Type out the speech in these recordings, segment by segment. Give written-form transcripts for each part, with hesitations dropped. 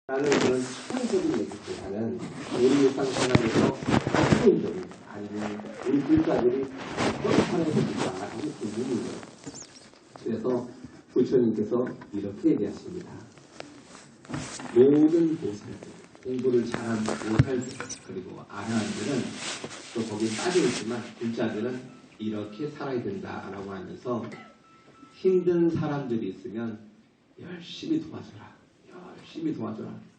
라는 그런 추상적인 얘기보다는 우리 일상생활에서 실존적인 아니면 우리 불자들이 어떤 삶에서 살아가고 있는 거예요. 그래서 부처님께서 이렇게 얘기하십니다. 모든 보살들, 공부를 잘한 보살들, 그리고 아라한들은 또 거기에 빠져있지만 불자들은 이렇게 살아야 된다라고 하면서 힘든 사람들이 있으면 열심히 도와줘라. 열심히 도와줘라.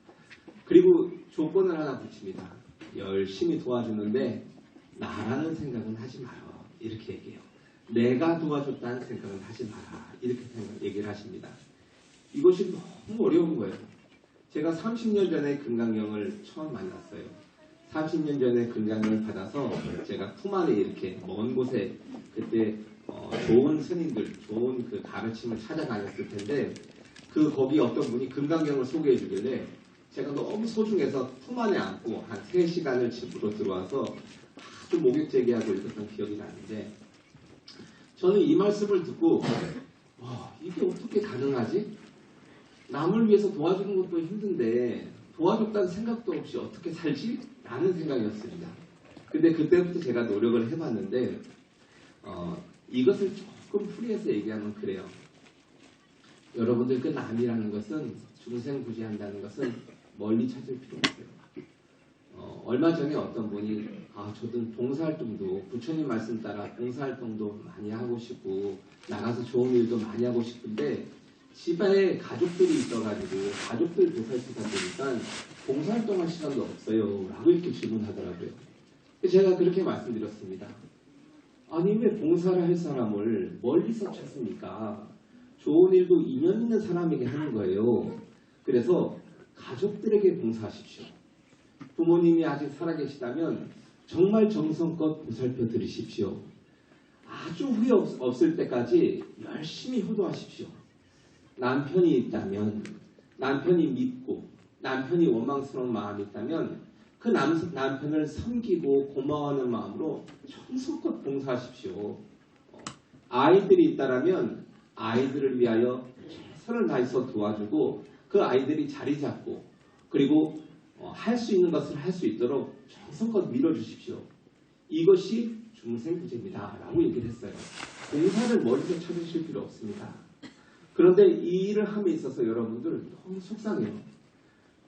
그리고 조건을 하나 붙입니다. 열심히 도와주는데 나라는 생각은 하지 마요. 이렇게 얘기해요. 내가 도와줬다는 생각은 하지 마라. 이렇게 얘기를 하십니다. 이것이 너무 어려운 거예요. 제가 30년 전에 금강경을 처음 만났어요. 30년 전에 금강경을 받아서 제가 푸만에 이렇게 먼 곳에 그때 좋은 스님들, 좋은 그 가르침을 찾아다녔을 텐데 거기 어떤 분이 금강경을 소개해 주길래 제가 너무 소중해서 품 안에 안고 한 3시간을 집으로 들어와서 아주 목욕제기하고 읽었던 기억이 나는데 저는 이 말씀을 듣고 이게 어떻게 가능하지? 남을 위해서 도와주는 것도 힘든데 도와줬다는 생각도 없이 어떻게 살지? 라는 생각이었습니다. 근데 그때부터 제가 노력을 해봤는데 이것을 조금 풀이해서 얘기하면 그래요. 여러분들 그 남이라는 것은 중생부지한다는 것은 멀리 찾을 필요 없어요. 얼마 전에 어떤 분이 저도 봉사활동도 부처님 말씀 따라 봉사활동도 많이 하고 싶고 나가서 좋은 일도 많이 하고 싶은데 집에 가족들이 있어가지고 가족들 보살피다 보니까 봉사활동할 시간도 없어요 라고 이렇게 질문하더라고요. 제가 그렇게 말씀드렸습니다. 아니 왜 봉사를 할 사람을 멀리서 찾습니까? 좋은 일도 인연 있는 사람에게 하는 거예요. 그래서 가족들에게 봉사하십시오. 부모님이 아직 살아계시다면 정말 정성껏 보살펴 드리십시오. 아주 후회 없을 때까지 열심히 효도하십시오. 남편이 있다면 남편이 믿고 남편이 원망스러운 마음이 있다면 그 남편을 섬기고 고마워하는 마음으로 정성껏 봉사하십시오. 아이들이 있다면 아이들을 위하여 최선을 다해서 도와주고 그 아이들이 자리 잡고 그리고 할 수 있는 것을 할 수 있도록 정성껏 밀어주십시오. 이것이 중생부재입니다. 라고 얘기를 했어요. 봉사를 멀리서 찾으실 필요 없습니다. 그런데 이 일을 함에 있어서 여러분들 너무 속상해요.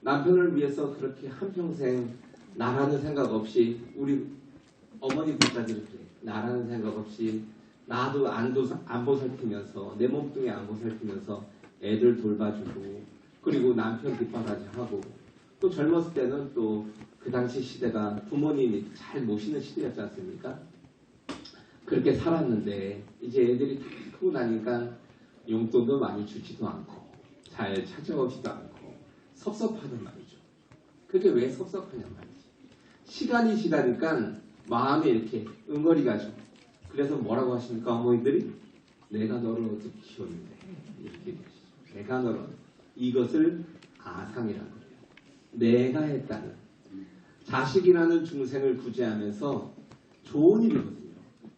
남편을 위해서 그렇게 한평생 나라는 생각 없이 우리 어머니 불자들이 그래. 나라는 생각 없이 나도 안 보살피면서 내 몸뚱이 안 보살피면서 애들 돌봐주고 그리고 남편 뒷바라지 하고 또 젊었을 때는 또 그 당시 시대가 부모님이 잘 모시는 시대였지 않습니까? 그렇게 살았는데 이제 애들이 다 크고 나니까 용돈도 많이 주지도 않고 잘 찾아오지도 않고 섭섭하단 말이죠. 그게 왜 섭섭하냔 말이지. 시간이 지나니까 마음에 이렇게 응어리가죠. 그래서 뭐라고 하십니까 어머니들이? 내가 너를 어떻게 키웠는데 이렇게 얘기하시죠. 내가 너를 이것을 아상이라고 해요. 내가 했다는 자식이라는 중생을 구제하면서 좋은 일이거든요.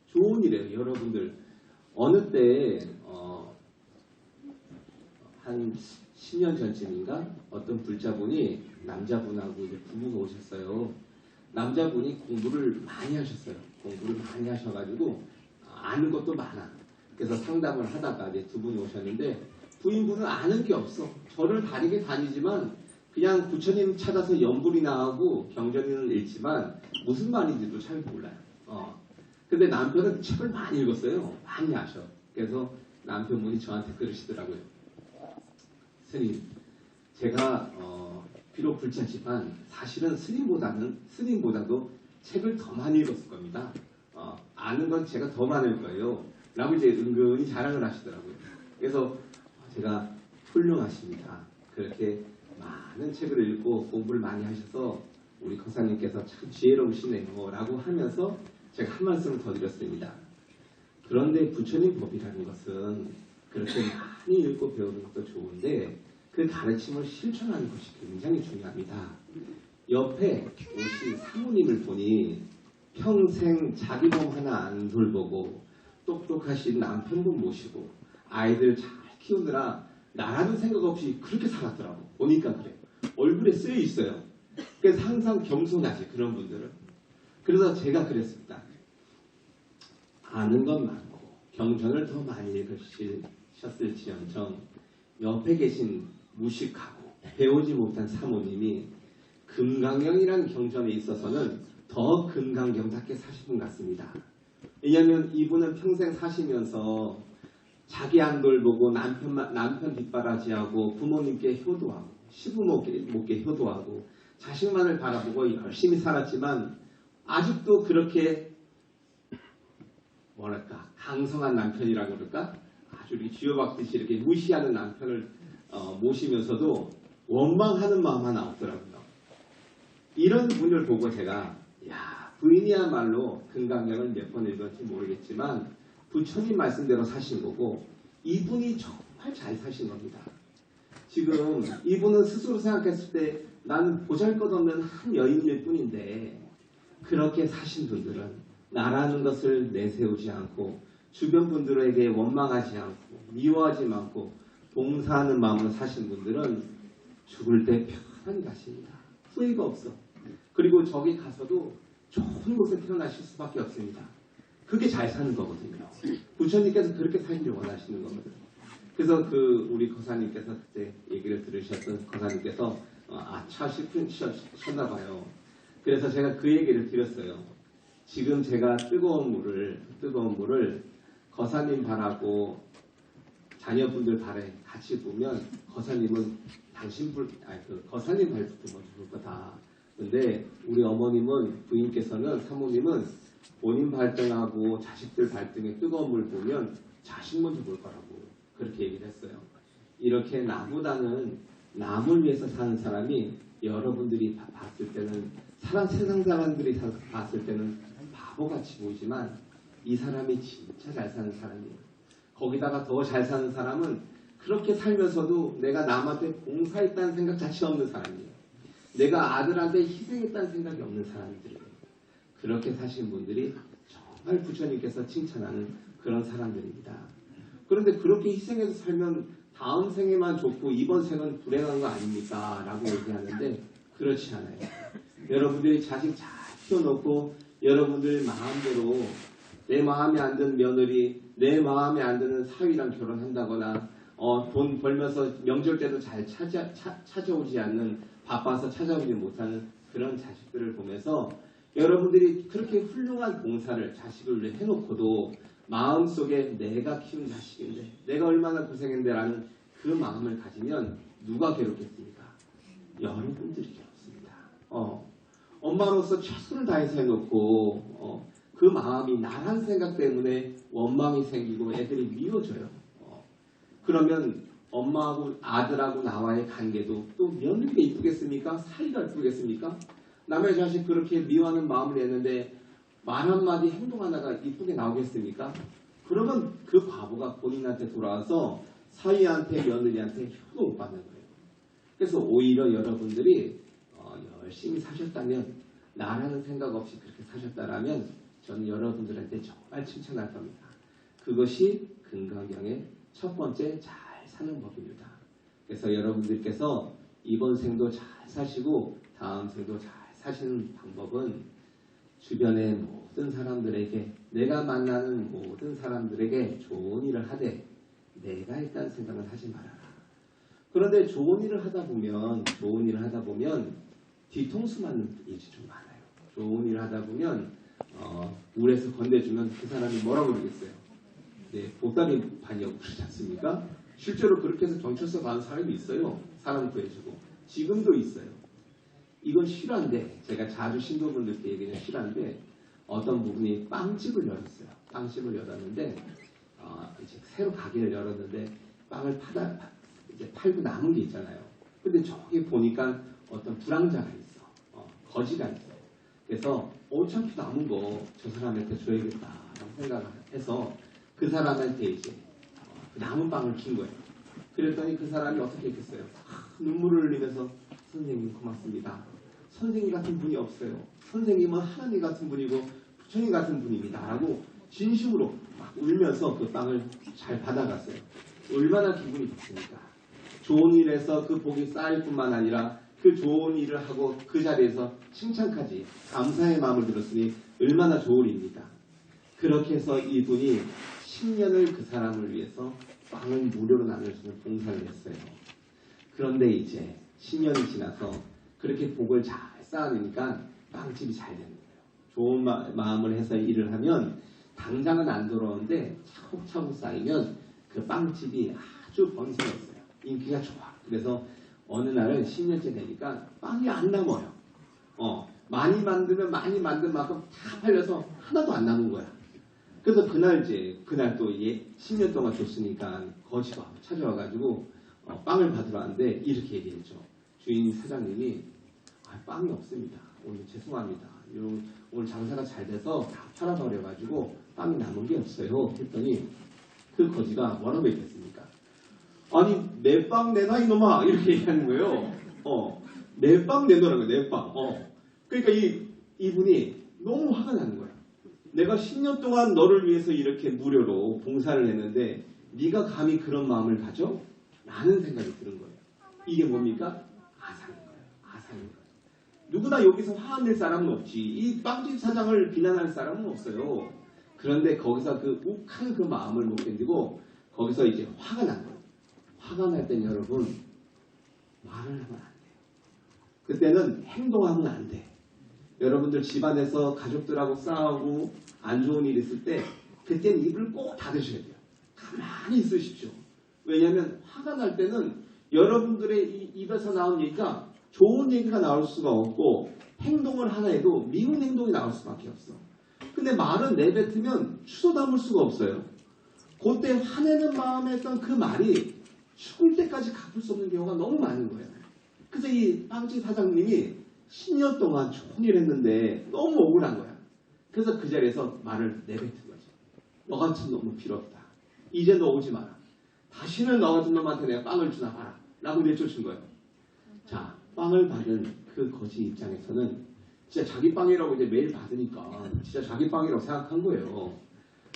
좋은 일이에요. 여러분들 어느 때 한 10년 전쯤인가 어떤 불자분이 남자분하고 이제 부부가 오셨어요. 남자분이 공부를 많이 하셨어요. 공부를 많이 하셔가지고 아는 것도 많아. 그래서 상담을 하다가 이제 두 분이 오셨는데 부인분은 아는 게 없어. 절을 다니게 다니지만 그냥 부처님 찾아서 연불이나 하고 경전을 읽지만 무슨 말인지도 잘 몰라요. 근데 남편은 책을 많이 읽었어요. 많이 아셔. 그래서 남편분이 저한테 그러시더라고요. 스님, 제가 비록 불자지만 사실은 스님보다도 책을 더 많이 읽었을 겁니다. 아는 건 제가 더 많을 거예요. 라고 이제 은근히 자랑을 하시더라고요. 그래서 제가 훌륭하십니다. 그렇게 많은 책을 읽고 공부를 많이 하셔서 우리 거사님께서 참 지혜로우시네요. 라고 하면서 제가 한 말씀을 더 드렸습니다. 그런데 부처님 법이라는 것은 그렇게 많이 읽고 배우는 것도 좋은데 그 가르침을 실천하는 것이 굉장히 중요합니다. 옆에 오신 사모님을 보니 평생 자기 몸 하나 안 돌보고 똑똑하신 남편분 모시고 아이들 잘 키우느라 나라는 생각 없이 그렇게 살았더라고. 보니까 그래요. 얼굴에 쓰여 있어요. 그래서 항상 겸손하지, 그런 분들은. 그래서 제가 그랬습니다. 아는 건 많고 경전을 더 많이 읽으셨을지언정 옆에 계신 무식하고 배우지 못한 사모님이 금강경이라는 경전에 있어서는 더 금강경답게 사신 분 같습니다. 왜냐하면 이분은 평생 사시면서 자기 안 돌보고 남편 뒷바라지하고 부모님께 효도하고 시부모께 효도하고 자식만을 바라보고 열심히 살았지만 아직도 그렇게 뭐랄까 강성한 남편이라고 그럴까? 아주 이렇게 쥐어박듯이 이렇게 무시하는 남편을 모시면서도 원망하는 마음 하나 없더라고요. 이런 분을 보고 제가 야 부인이야말로 금강경을 몇 번 읽었지 모르겠지만 부처님 말씀대로 사신 거고 이분이 정말 잘 사신 겁니다. 지금 이분은 스스로 생각했을 때 나는 보잘것없는 한 여인일 뿐인데 그렇게 사신 분들은 나라는 것을 내세우지 않고 주변 분들에게 원망하지 않고 미워하지 않고 봉사하는 마음으로 사신 분들은 죽을 때 편안히 가십니다. 후회가 없어. 그리고 저기 가서도 좋은 곳에 태어나실 수밖에 없습니다. 그게 잘 사는 거거든요. 부처님께서 그렇게 살기를 원하시는 거거든요. 그래서 우리 거사님께서 그때 얘기를 들으셨던 거사님께서 차 싶으셨나 봐요. 그래서 제가 그 얘기를 드렸어요. 지금 제가 뜨거운 물을 거사님 발하고 자녀분들 발에 같이 보면 거사님은 거사님 발부터 먼저 볼 거다. 근데 우리 어머님은 부인께서는 사모님은 본인 발등하고 자식들 발등에 뜨거운 물 보면 자식 먼저 볼 거라고 그렇게 얘기를 했어요. 이렇게 나보다는 남을 위해서 사는 사람이 여러분들이 봤을 때는 세상 사람들이 봤을 때는 바보같이 보이지만 이 사람이 진짜 잘 사는 사람이에요. 거기다가 더 잘 사는 사람은 그렇게 살면서도 내가 남한테 봉사했다는 생각 자체 없는 사람이에요. 내가 아들한테 희생했다는 생각이 없는 사람들이에요. 그렇게 사신 분들이 정말 부처님께서 칭찬하는 그런 사람들입니다. 그런데 그렇게 희생해서 살면 다음 생에만 좋고 이번 생은 불행한 거 아닙니까? 라고 얘기하는데 그렇지 않아요. 여러분들이 자식 잘 키워놓고 여러분들 마음대로 내 마음에 안 드는 며느리, 내 마음에 안 드는 사위랑 결혼한다거나 돈 벌면서 명절 때도 잘 찾아오지 않는 바빠서 찾아오지 못하는 그런 자식들을 보면서 여러분들이 그렇게 훌륭한 봉사를 자식을 위해 해놓고도 마음속에 내가 키운 자식인데 내가 얼마나 고생했는데 라는 그 마음을 가지면 누가 괴롭겠습니까? 여러분들이 괴롭습니다. 엄마로서 최선을 다해서 해놓고 그 마음이 나란 생각 때문에 원망이 생기고 애들이 미워져요. 그러면 엄마하고 아들하고 나와의 관계도 또 며느리가 이쁘겠습니까? 사이가 이쁘겠습니까? 남의 자식 그렇게 미워하는 마음을 내는데 말 한마디 행동 하나가 이쁘게 나오겠습니까? 그러면 그 바보가 본인한테 돌아와서 사위한테 며느리한테 효도 못 받는 거예요. 그래서 오히려 여러분들이 열심히 사셨다면 나라는 생각 없이 그렇게 사셨다라면 저는 여러분들한테 정말 칭찬할 겁니다. 그것이 금강경의 첫 번째 잘 사는 법입니다. 그래서 여러분들께서 이번 생도 잘 사시고 다음 생도 잘 사시는 방법은 주변의 모든 사람들에게 내가 만나는 모든 사람들에게 좋은 일을 하되 내가 일단 생각을 하지 말아라. 그런데 좋은 일을 하다 보면 뒤통수 맞는 일이 좀 많아요. 좋은 일을 하다 보면 물에서 건네주면 그 사람이 뭐라고 그러겠어요? 네, 보따리 반이라고 그러지 않습니까? 실제로 그렇게 해서 경찰서 가는 사람이 있어요. 사람 구해주고. 지금도 있어요. 이건 실화인데 제가 자주 신도분들께 얘기하는 실화인데 어떤 분이 빵집을 열었어요. 빵집을 열었는데 이제 새로 가게를 열었는데 빵을 이제 팔고 남은 게 있잖아요. 근데 저기 보니까 어떤 불황자가 있어. 거지가 있어. 그래서 어차피 남은 거 저 사람한테 줘야겠다라고 생각을 해서 그 사람한테 이제 남은 빵을 준 거예요. 그랬더니 그 사람이 어떻게 했겠어요? 눈물을 흘리면서 선생님 고맙습니다. 선생님 같은 분이 없어요. 선생님은 하나님 같은 분이고 부처님 같은 분입니다. 라고 진심으로 막 울면서 그 빵을 잘 받아갔어요. 얼마나 기분이 좋습니까? 좋은 일에서 그 복이 쌓일 뿐만 아니라 그 좋은 일을 하고 그 자리에서 칭찬까지 감사의 마음을 들었으니 얼마나 좋은 일입니다. 그렇게 해서 이분이 10년을 그 사람을 위해서 빵을 무료로 나눠주는 봉사를 했어요. 그런데 이제 10년이 지나서 그렇게 복을 잘 쌓아내니까 빵집이 잘 되는 거예요. 좋은 마음을 해서 일을 하면 당장은 안 돌아오는데 차곡차곡 쌓이면 그 빵집이 아주 번성했어요. 인기가 좋아. 그래서 어느 날은 10년째 되니까 빵이 안 남아요. 많이 만들면 많이 만든 만큼 다 팔려서 하나도 안 남은 거야. 그래서 그날 또 10년 동안 줬으니까 거지가 찾아와가지고 빵을 받으러 왔는데 이렇게 얘기했죠. 주인 사장님이 빵이 없습니다. 오늘 죄송합니다. 오늘 장사가 잘 돼서 다 팔아버려가지고 빵이 남은 게 없어요. 했더니 그 거지가 뭐라고 얘기했습니까? 아니 내 빵 내놔 이놈아 이렇게 얘기하는 거예요. 내 빵 내놓으라고요. 내 빵. 그러니까 이분이 너무 화가 나는 거야. 내가 10년 동안 너를 위해서 이렇게 무료로 봉사를 했는데 네가 감히 그런 마음을 가져? 라는 생각이 드는 거예요. 이게 뭡니까? 아상인 거예요. 아상인 거예요. 누구나 여기서 화 안 낼 사람은 없지. 이 빵집 사장을 비난할 사람은 없어요. 그런데 거기서 그 욱한 그 마음을 못 견디고 거기서 이제 화가 난 거예요. 화가 날 땐 여러분 말을 하면 안 돼요. 그때는 행동하면 안 돼. 여러분들 집안에서 가족들하고 싸우고 안 좋은 일 있을 때 그때는 입을 꼭 닫으셔야 돼요. 가만히 있으십시오. 왜냐하면 화가 날 때는 여러분들의 입에서 나온 얘기가 좋은 얘기가 나올 수가 없고 행동을 하나 해도 미운 행동이 나올 수밖에 없어. 근데 말은 내뱉으면 추서 담을 수가 없어요. 그때 화내는 마음에 했던 그 말이 죽을 때까지 갚을 수 없는 경우가 너무 많은 거예요. 그래서 이 빵집 사장님이 10년 동안 좋은 일 했는데 너무 억울한 거야. 그래서 그 자리에서 말을 내뱉은 거죠. 너 같은 놈은 필요 없다. 이제 너 오지 마라. 다시는 너 같은 놈한테 내가 빵을 주나 봐라. 라고 내쫓은 거예요. 자, 빵을 받은 그 거지 입장에서는 진짜 자기 빵이라고 이제 매일 받으니까 진짜 자기 빵이라고 생각한 거예요.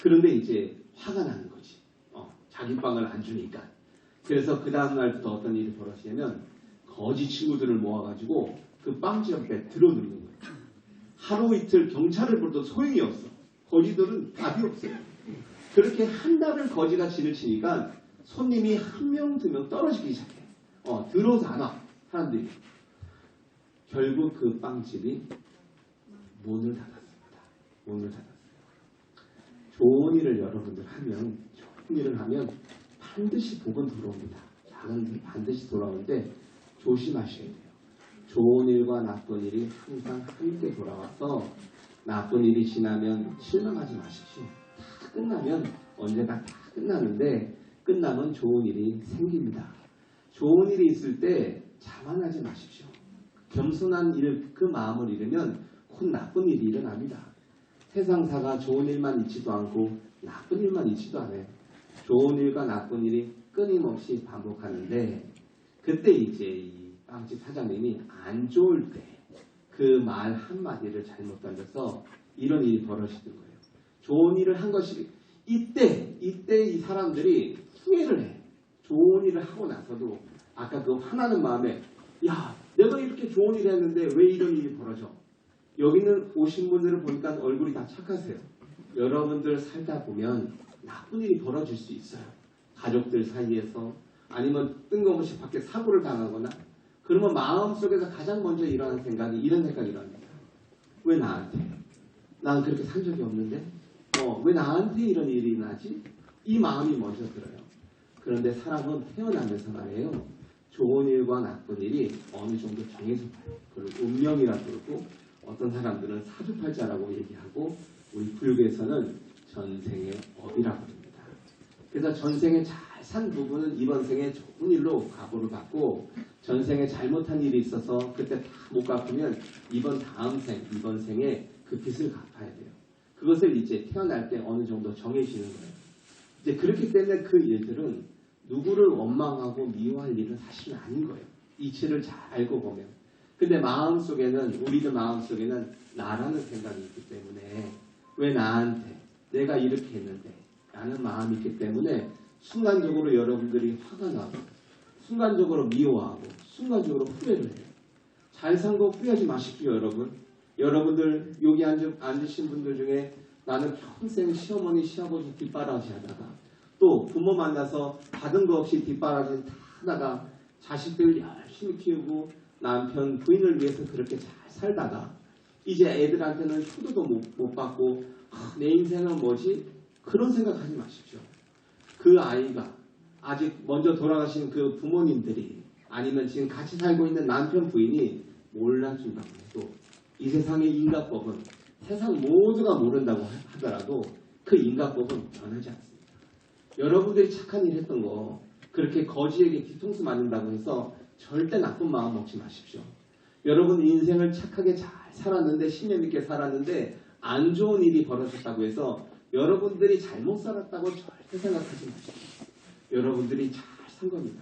그런데 이제 화가 나는 거지. 자기 빵을 안 주니까. 그래서 그 다음날부터 어떤 일이 벌어지냐면 거지 친구들을 모아가지고 그 빵집 앞에 들어누르는 거예요. 하루 이틀 경찰을 불러도 소용이 없어. 거지들은 답이 없어요. 그렇게 한 달을 거지가 지르치니까 손님이 한 명, 두 명 떨어지기 시작해. 들어오지 않아. 사람들이. 결국 그 빵집이 문을 닫았습니다. 문을 닫았어요. 좋은 일을 여러분들 하면, 좋은 일을 하면 반드시 복은 들어옵니다. 작은 일이 반드시 돌아오는데 조심하셔야 돼요. 좋은 일과 나쁜 일이 항상 함께 돌아와서 나쁜 일이 지나면 실망하지 마십시오. 다 끝나면 언젠가 다 끝나는데 끝나면 좋은 일이 생깁니다. 좋은 일이 있을 때 자만하지 마십시오. 겸손한 일, 그 마음을 잃으면 곧 나쁜 일이 일어납니다. 세상사가 좋은 일만 있지도 않고 나쁜 일만 있지도 않아요. 좋은 일과 나쁜 일이 끊임없이 반복하는데 그때 이제 이 빵집 사장님이 안 좋을 때 그 말 한마디를 잘못 던져서 이런 일이 벌어지는 거예요. 좋은 일을 한 것이 이때 이 사람들이 후회를 해. 좋은 일을 하고 나서도 아까 그 화나는 마음에 야 내가 이렇게 좋은 일을 했는데 왜 이런 일이 벌어져. 여기는 오신 분들을 보니까 얼굴이 다 착하세요. 여러분들 살다 보면 나쁜 일이 벌어질 수 있어요. 가족들 사이에서 아니면 뜬금없이 밖에 사고를 당하거나 그러면 마음속에서 가장 먼저 일어나는 생각이 이런 생각이 일어납니다. 왜 나한테? 난 그렇게 산 적이 없는데 왜 나한테 이런 일이 나지? 이 마음이 먼저 들어요. 그런데 사람은 태어나면서 말이에요. 좋은 일과 나쁜 일이 어느 정도 정해서 봐요. 그걸 운명이라고 그러고 어떤 사람들은 사주팔자라고 얘기하고 우리 불교에서는 전생의 업이라고 합니다. 그래서 전생에 잘 산 부분은 이번 생에 좋은 일로 과보를 받고 전생에 잘못한 일이 있어서 그때 다 못 갚으면 이번 생에 그 빚을 갚아야 돼요. 그것을 이제 태어날 때 어느 정도 정해지는 거예요. 이제 그렇기 때문에 그 일들은 누구를 원망하고 미워할 일은 사실 아닌 거예요. 이치를 잘 알고 보면. 근데 마음속에는 우리들 마음속에는 나라는 생각이 있기 때문에 왜 나한테 내가 이렇게 했는데 라는 마음이 있기 때문에 순간적으로 여러분들이 화가 나고 순간적으로 미워하고 순간적으로 후회를 해요. 잘 산 거 후회하지 마십시오, 여러분. 여러분들 여기 앉으신 분들 중에 나는 평생 시어머니, 시아버지 뒷바라지 하다가 또 부모 만나서 받은 거 없이 뒷바라지 다 하다가 자식들 열심히 키우고 남편, 부인을 위해서 그렇게 잘 살다가 이제 애들한테는 효도도 못 받고 내 인생은 뭐지? 그런 생각하지 마십시오. 그 아이가 아직 먼저 돌아가신 그 부모님들이 아니면 지금 같이 살고 있는 남편, 부인이 몰라준다고 해도 이 세상의 인과법은 세상 모두가 모른다고 하더라도 그 인과법은 변하지 않습니다. 여러분들이 착한 일 했던 거 그렇게 거지에게 뒤통수 맞는다고 해서 절대 나쁜 마음 먹지 마십시오. 여러분 인생을 착하게 잘 살았는데 신념 있게 살았는데 안 좋은 일이 벌어졌다고 해서 여러분들이 잘못 살았다고 절대 생각하지 마십시오. 여러분들이 잘 산 겁니다.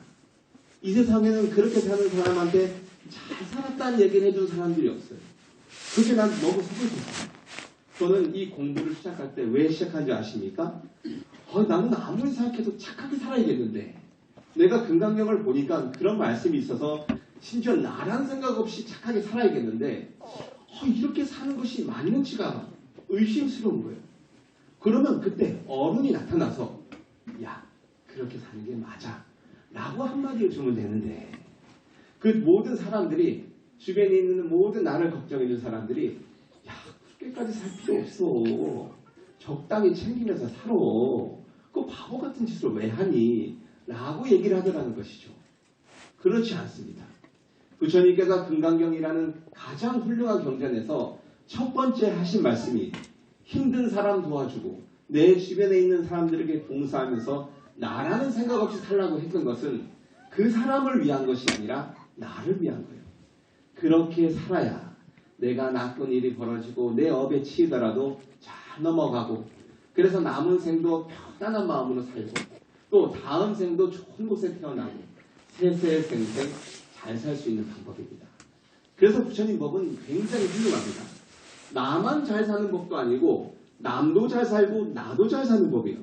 이 세상에는 그렇게 사는 사람한테 잘 살았다는 얘기를 해준 사람들이 없어요. 그게 난 너무 슬펐어요. 저는 이 공부를 시작할 때 왜 시작한지 아십니까? 나는 아무리 생각해도 착하게 살아야겠는데 내가 금강경을 보니까 그런 말씀이 있어서 심지어 나란 생각 없이 착하게 살아야겠는데 이렇게 사는 것이 맞는지가 의심스러운 거예요. 그러면 그때 어른이 나타나서 야 그렇게 사는 게 맞아 라고 한마디 해주면 되는데 그 모든 사람들이 주변에 있는 모든 나를 걱정해준 사람들이 야 그렇게까지 살 필요 없어 적당히 챙기면서 살아 그 바보 같은 짓을 왜 하니 라고 얘기를 하더라는 것이죠. 그렇지 않습니다. 부처님께서 금강경이라는 가장 훌륭한 경전에서 첫 번째 하신 말씀이 힘든 사람 도와주고 내 주변에 있는 사람들에게 봉사하면서 나라는 생각 없이 살라고 했던 것은 그 사람을 위한 것이 아니라 나를 위한 거예요. 그렇게 살아야 내가 나쁜 일이 벌어지고 내 업에 치이더라도 잘 넘어가고 그래서 남은 생도 편안한 마음으로 살고 또 다음 생도 좋은 곳에 태어나고 세세생생 잘 살 수 있는 방법입니다. 그래서 부처님 법은 굉장히 훌륭합니다. 나만 잘 사는 법도 아니고 남도 잘 살고 나도 잘 사는 법이에요.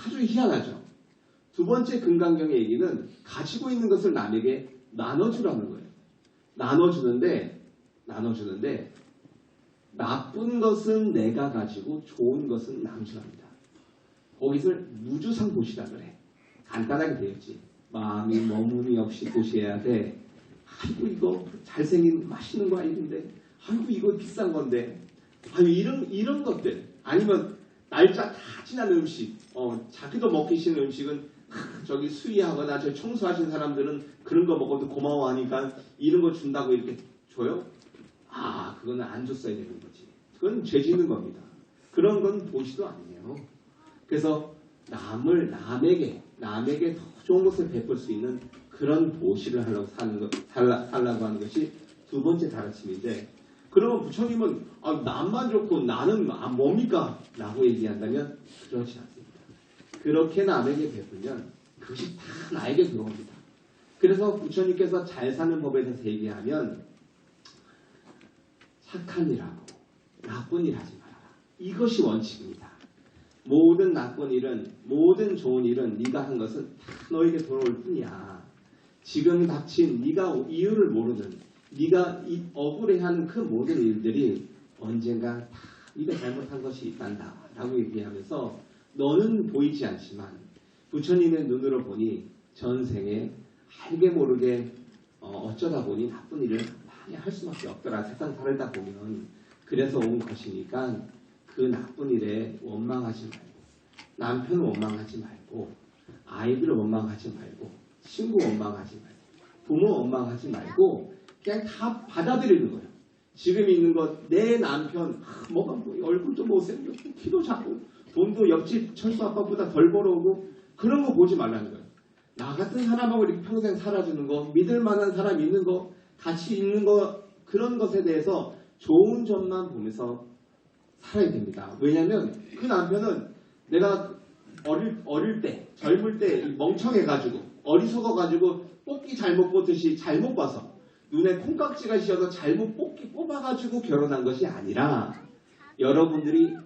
아주 희한하죠. 두 번째 금강경의 얘기는 가지고 있는 것을 남에게 나눠주라는 거예요. 나눠주는데 나쁜 것은 내가 가지고 좋은 것은 남주랍니다. 거기서 무주상 도시라 그래. 간단하게 되었지. 마음이 머문이 없이 도시해야 돼. 아이고 이거 잘생긴 맛있는 거 아닌데 아이고 이거 비싼 건데 아유 이런 것들 아니면 날짜 다 지난 음식 자기도 먹기 싫은 음식은 저기 수의하거나 저 청소하신 사람들은 그런 거 먹어도 고마워하니까 이런 거 준다고 이렇게 줘요? 그거는 안 줬어야 되는 거지. 그건 죄 짓는 겁니다. 그런 건 도시도 아니에요. 그래서 남에게 더 좋은 것을 베풀 수 있는 그런 도시를 하려고 살라고 하는 것이 두 번째 가르침인데 그러면 부처님은 남만 좋고 나는 뭡니까? 라고 얘기한다면 그렇지 않습니다. 그렇게 남에게 베풀면 그것이 다 나에게 들어옵니다. 그래서 부처님께서 잘 사는 법에 대해서 얘기하면 착한 일하고 나쁜 일 하지 말아라. 이것이 원칙입니다. 모든 나쁜 일은 모든 좋은 일은 네가 한 것은 다 너에게 돌아올 뿐이야. 지금 닥친 네가 이유를 모르는 네가 억울해하는 그 모든 일들이 언젠가 다 네가 잘못한 것이 있단다 라고 얘기하면서 너는 보이지 않지만 부처님의 눈으로 보니 전생에 알게 모르게 어쩌다 보니 나쁜 일을 많이 할 수밖에 없더라. 세상 살다 보면 그래서 온 것이니까 그 나쁜 일에 원망하지 말고 남편 원망하지 말고 아이들 원망하지 말고 친구 원망하지 말고 부모 원망하지 말고 그냥 다 받아들이는 거예요. 지금 있는 것 내 남편 얼굴도 못생겼고 키도 작고 돈도 옆집 철수 아빠보다 덜 벌어오고 그런 거 보지 말라는 거예요. 나 같은 사람하고 이렇게 평생 살아주는 거 믿을 만한 사람 있는 거 같이 있는 거 그런 것에 대해서 좋은 점만 보면서 살아야 됩니다. 왜냐하면 그 남편은 내가 어릴 때 젊을 때 멍청해가지고 어리석어가지고 뽑기 잘못 보듯이 잘못 봐서 눈에 콩깍지가 씌어서 잘못 뽑아가지고 결혼한 것이 아니라 여러분들이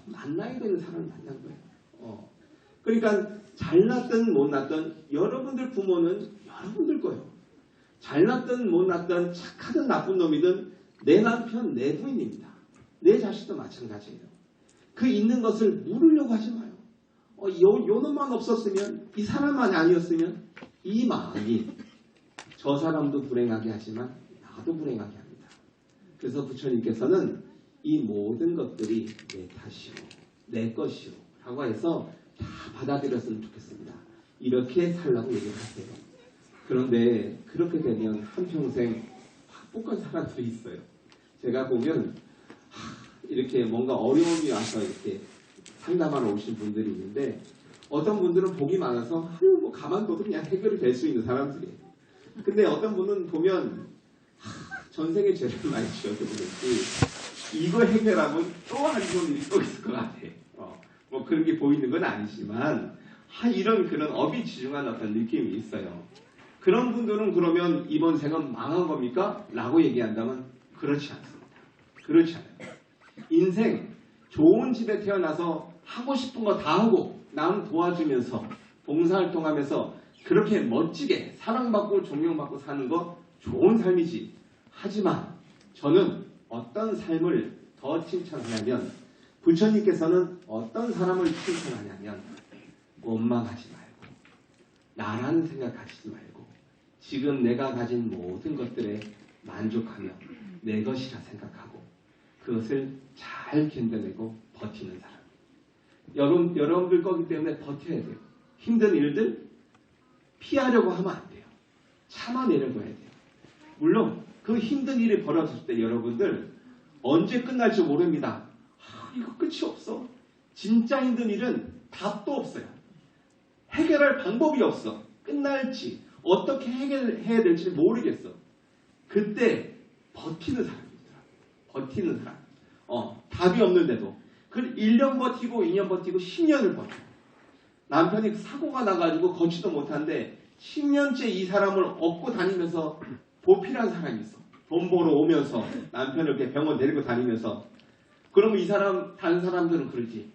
만나야 되는 사람을 만난 거예요. 그러니까 잘났든 못났든 여러분들 부모는 여러분들 거예요. 잘났든 못났든 착하든 나쁜 놈이든 내 남편, 내 부인입니다. 내 자식도 마찬가지예요. 그 있는 것을 물으려고 하지 마요. 요 놈만 없었으면, 이 사람만 아니었으면, 이 마음이 저 사람도 불행하게 하지만 나도 불행하게 합니다. 그래서 부처님께서는 이 모든 것들이 내 탓이오, 내 것이오 라고 해서 다 받아들였으면 좋겠습니다. 이렇게 살라고 얘기를 하세요. 그런데 그렇게 되면 한평생 확복한 사람들이 있어요. 제가 보면 이렇게 뭔가 어려움이 와서 이렇게 상담하러 오신 분들이 있는데 어떤 분들은 복이 많아서 뭐 가만둬도 그냥 해결이 될 수 있는 사람들이에요. 근데 어떤 분은 보면 전생에 죄를 많이 지어서 그런지 이거 해결하면 또 한 좋은 일이 또 있을 것 같아. 뭐 그런 게 보이는 건 아니지만 이런 그런 어비지중한 어떤 느낌이 있어요. 그런 분들은 그러면 이번 생은 망한 겁니까? 라고 얘기한다면 그렇지 않습니다. 그렇지 않아요. 인생 좋은 집에 태어나서 하고 싶은 거 다 하고 남 도와주면서 봉사활동하면서 그렇게 멋지게 사랑받고 존경받고 사는 거 좋은 삶이지. 하지만 저는 어떤 삶을 더 칭찬하냐면 부처님께서는 어떤 사람을 칭찬하냐면 원망하지 말고 나라는 생각하시지 말고 지금 내가 가진 모든 것들에 만족하며 내 것이라 생각하고 그것을 잘 견뎌내고 버티는 사람. 여러분들 거기 때문에 버텨야 돼요. 힘든 일들 피하려고 하면 안 돼요. 참아내려고 해야 돼요. 물론 그 힘든 일이 벌어졌을 때 여러분들 언제 끝날지 모릅니다. 이거 끝이 없어. 진짜 힘든 일은 답도 없어요. 해결할 방법이 없어. 끝날지 어떻게 해결해야 될지 모르겠어. 그때 버티는 사람입니다. 버티는 사람. 답이 없는데도 그 1년 버티고 2년 버티고 10년을 버텨. 남편이 사고가 나가지고 걷지도 못한데 10년째 이 사람을 업고 다니면서 보필한 사람이 있어. 돈 벌어 오면서 남편을 이렇게 병원 데리고 다니면서 그러면 이 사람 다른 사람들은 그러지.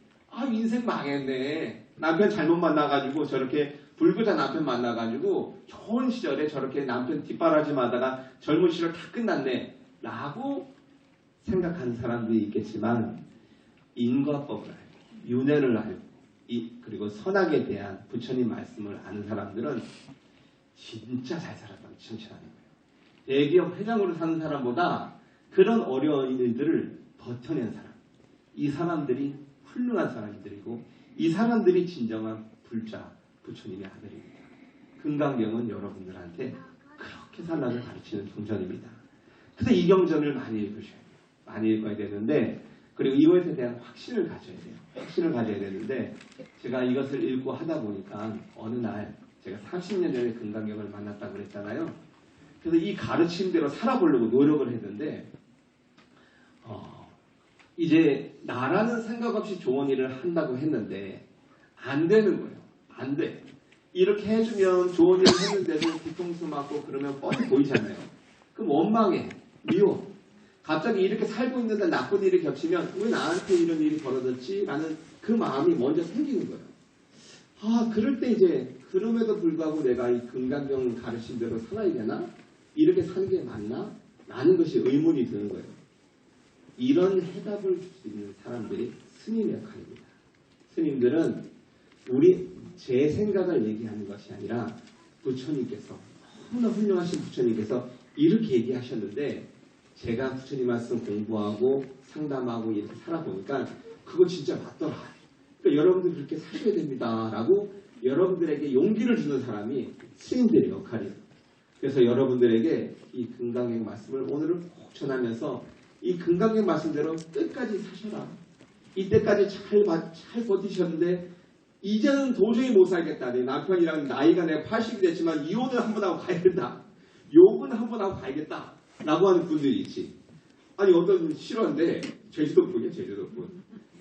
인생 망했네. 남편 잘못 만나가지고 저렇게 불구자 남편 만나가지고 좋은 시절에 저렇게 남편 뒷바라지마다가 젊은 시절 다 끝났네. 라고 생각하는 사람들이 있겠지만 인과법을 알고 윤회를 알고 그리고 선악에 대한 부처님 말씀을 아는 사람들은 진짜 잘 살았다고 칭찬하는 거예요. 대기업 회장으로 사는 사람보다 그런 어려운 일들을 버텨낸 사람. 이 사람들이 훌륭한 사람들이고 이 사람들이 진정한 불자 부처님의 아들입니다. 금강경은 여러분들한테 그렇게 살라고 가르치는 경전입니다. 그래서 이 경전을 많이 읽으셔야 돼요. 많이 읽어야 되는데 그리고 이것에 대한 확신을 가져야 돼요. 확신을 가져야 되는데 제가 이것을 읽고 하다 보니까 어느 날 제가 30년 전에 금강경을 만났다고 그랬잖아요. 그래서 이 가르침대로 살아보려고 노력을 했는데 이제 나라는 생각 없이 좋은 일을 한다고 했는데 안 되는 거예요. 안 돼. 이렇게 해주면 좋은 일을 했는데도 뒤통수 맞고 그러면 뻔히 보이잖아요. 그럼 원망해. 미워. 갑자기 이렇게 살고 있는데 나쁜 일이 겹치면 왜 나한테 이런 일이 벌어졌지? 라는 그 마음이 먼저 생기는 거예요. 그럴 때 이제 그럼에도 불구하고 내가 이 금강경 가르친 대로 살아야 되나? 이렇게 사는 게 맞나? 라는 것이 의문이 드는 거예요. 이런 해답을 줄 수 있는 사람들이 스님의 역할입니다. 스님들은 제 생각을 얘기하는 것이 아니라 부처님께서 너무나 훌륭하신 부처님께서 이렇게 얘기하셨는데 제가 부처님 말씀 공부하고 상담하고 이렇게 살아보니까 그거 진짜 맞더라. 그러니까 여러분들 그렇게 사셔야 됩니다. 라고 여러분들에게 용기를 주는 사람이 스님들의 역할이에요. 그래서 여러분들에게 이 금강경 말씀을 오늘은 꼭 전하면서 이 금강경 말씀대로 끝까지 사셔라. 이때까지 잘 버티셨는데 이제는 도저히 못 살겠다. 내 남편이랑 나이가 내가 80이 됐지만 이혼을 한번 하고 가야겠다. 욕은 한번 하고 가야겠다. 라고 하는 분들이 있지. 아니 어떤 실화인데 제주도분이에요.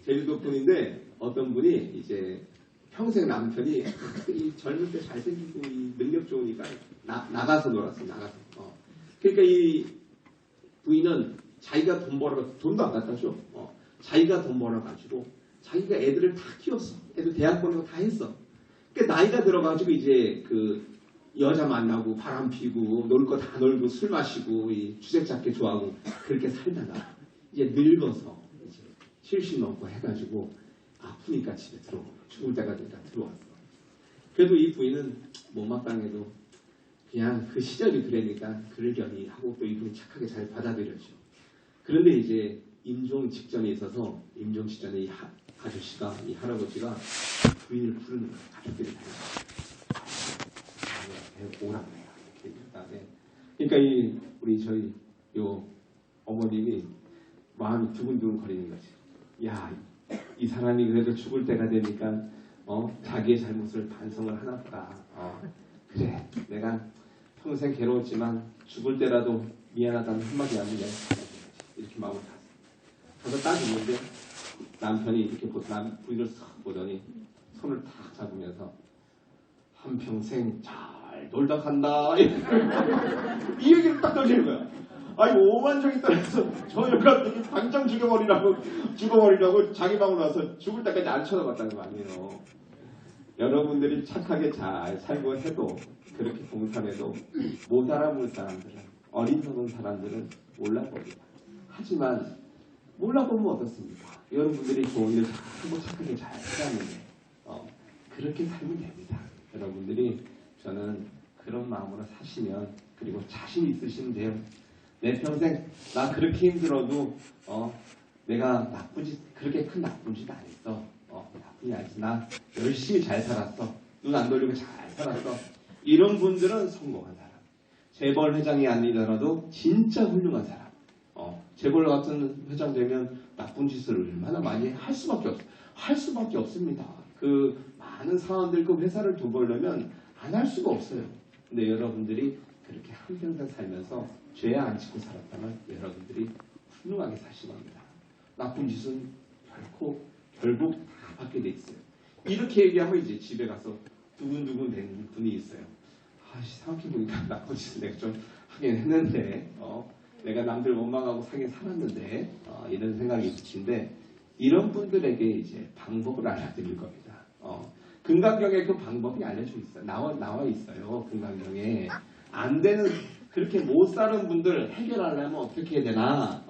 제주도분인데 어떤 분이 이제 평생 남편이 이 젊을 때 잘생기고 이 능력 좋으니까 나가서 놀았어. 나가서. 그러니까 이 부인은 자기가 돈 벌어서 돈도 안 갖다 줘. 자기가 돈 벌어가지고 자기가 애들을 다 키웠어. 애들 대학 보내고 다 했어. 그러니까 나이가 들어가지고 이제 그 여자 만나고 바람 피고 놀 거 다 놀고 술 마시고 이 주색 잡기 좋아하고 그렇게 살다가 이제 늙어서 이제 70 넘고 해가지고 아프니까 집에 들어오고 죽을 때가 되니까 들어왔어. 그래도 이 부인은 못마땅해도 그냥 그 시절이 그러니까 그러려니 하고 또 이분이 착하게 잘 받아들였죠. 그런데 이제 임종 직전에 있어서 임종 직전에 이 아저씨가 이 할아버지가 부인을 부르는 거예요. 가족들이 다 오라고 해요. 이렇게 그다음에 그러니까 이 우리 저희 요 어머님이 마음이 두근두근 거리는 거지. 야, 이 사람이 그래도 죽을 때가 되니까 자기의 잘못을 반성을 하나 보다. 그래, 내가 평생 괴로웠지만 죽을 때라도 미안하다는 한마디 하면 내가 이렇게 마음을 닫았어. 가서 딱 있는데 남편이 이렇게 부인을 싹 보더니 손을 탁 잡으면서 한평생 잘 놀다 간다. 이 얘기를 딱 던지는 거야. 아니 오만정이 떨어져서 저 여자들이 당장 죽어버리라고 자기 방으로 와서 죽을 때까지 안 쳐다봤다는 거 아니에요. 여러분들이 착하게 잘 살고 해도 그렇게 봉사해도 못 알아볼 사람들은 어리석은 사람들은 몰라봅니다. 하지만 몰라보면 어떻습니까? 여러분들이 좋은 일 잘하고 착하게 잘 살았는데 그렇게 살면 됩니다. 여러분들이 저는 그런 마음으로 사시면 그리고 자신 있으시면 돼요. 내 평생 나 그렇게 힘들어도 내가 나쁜 짓 그렇게 큰 나쁜 짓 안 했어. 나쁜이 아니지. 나 열심히 잘 살았어. 눈 안 돌리고 잘 살았어. 이런 분들은 성공한 사람. 재벌 회장이 아니더라도 진짜 훌륭한 사람. 재벌 같은 회장 되면 나쁜 짓을 얼마나 많이 할 수밖에 없어. 할 수밖에 없습니다. 그 많은 사원들 그 회사를 돌보려면 안 할 수가 없어요. 근데 여러분들이 그렇게 한평생 살면서 죄 안 짓고 살았다면 여러분들이 훌륭하게 사시는 겁니다. 나쁜 짓은 결국 다 받게 돼 있어요. 이렇게 얘기하면 이제 집에 가서 두근두근 된 분이 있어요. 생각해보니까 나쁜 짓을 내가 좀 하긴 했는데 내가 남들 원망하고 사긴 살았는데 이런 생각이 있으신데 이런 분들에게 이제 방법을 알려드릴 겁니다. 금강경에 그 방법이 알려져 있어요. 나와 있어요. 금강경에 안 되는 그렇게 못 사는 분들 해결하려면 어떻게 해야 되나?